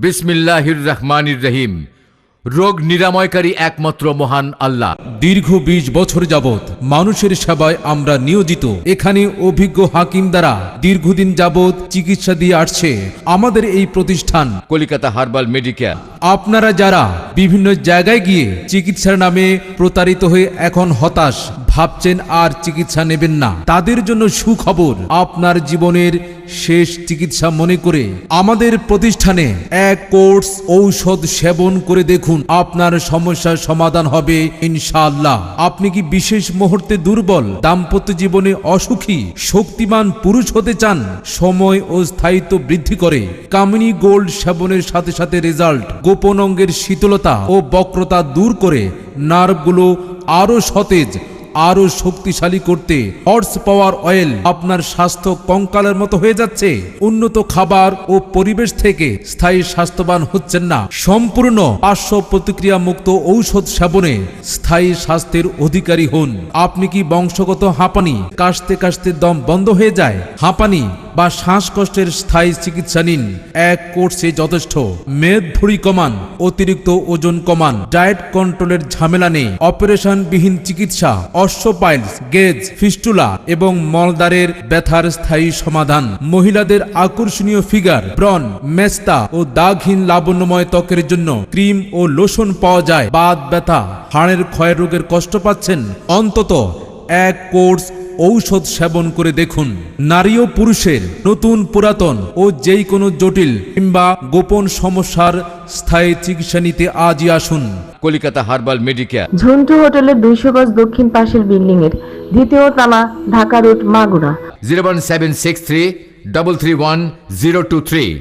বিসমিল্লাহির রহমানির রহিম। রোগ নিরাময়কারী একমাত্র মহান আল্লাহ। দীর্ঘ ২০ বছর যাবৎ মানুষের সেবায় আমরা নিয়োজিত। এখানে অভিজ্ঞ হাকিম দ্বারা দীর্ঘদিন যাবৎ চিকিৎসা দিয়ে আসছে আমাদের এই প্রতিষ্ঠান কলিকাতা হার্বাল মেডিকেয়ার। আপনারা যারা বিভিন্ন জায়গায় গিয়ে চিকিৎসার নামে প্রতারিত হয়ে এখন হতাশ, ভাবছেন আর চিকিৎসা নেবেন না, তাদের জন্য সুখবর। আপনার জীবনের শেষ চিকিৎসা মনে করে আমাদের প্রতিষ্ঠানে এক কোর্স ঔষধ সেবন করে দেখুন, আপনার সমস্যার সমাধান হবে ইনশাআল্লাহ। আপনি কি বিশেষ মুহূর্তে দুর্বল, দাম্পত্য জীবনে অসুখী, শক্তিমান পুরুষ হতে চান, সময় ও স্থায়িত্ব বৃদ্ধি করে কামিনী গোল্ড সেবনের সাথে সাথে রেজাল্ট গোপন অঙ্গের শীতলতা ও বক্রতা দূর করে নার্ভগুলো আরো সতেজ, আরো শক্তিশালী করতে হর্স পাওয়ার অয়েল। আপনার স্বাস্থ্য কঙ্কালের মতো হয়ে যাচ্ছে, উন্নত খাবার ও পরিবেশ থেকে স্থায়ী স্বাস্থ্যবান হচ্ছেন না। সম্পূর্ণ পার্শ্ব প্রতিক্রিয়া মুক্ত ঔষধ সেবনে স্থায়ী স্বাস্থ্যের অধিকারী হন। আপনি কি বংশগত হাঁপানি, কাশতে কাশতে দম বন্ধ হয়ে যায়, হাঁপানি বা শ্বাসকষ্টের স্থায়ী চিকিৎসা নিন, এক কোর্সে যথেষ্ট। মেদ ভুঁড়ি কমান, অতিরিক্ত ওজন কমান, ডায়েট কন্ট্রোলের ঝামেলা নেই, অপারেশন বিহীন চিকিৎসা, অশ্বপাইলস, গেজ, ফিস্টুলা এবং মলদ্বারের ব্যথার স্থায়ী সমাধান। মহিলাদের আকর্ষণীয় ফিগার, ব্রণ, মেস্তা ও দাগহীন লাবণ্যময় ত্বকের জন্য ক্রিম ও লোশন পাওয়া যায়। বাত ব্যথা, হাড়ের ক্ষয় রোগের কষ্ট পাচ্ছেন, অন্তত এক কোর্স ঔষধ সেবন করে দেখুন। নারী ও পুরুষের নতুন, পুরাতন ও যেই কোনো জটিল কিংবা গোপন সমস্যার স্থায়ী চিকিৎসা নিতে আজই আসুন কলিকাতা হার্বাল মেডিকেয়ার। ঝন্টু হোটেলের ২০০ গজ দক্ষিণ পাশের বিল্ডিং এর ২য় তলা, ঢাকা রোড, মাগুরা। 01763 331 023।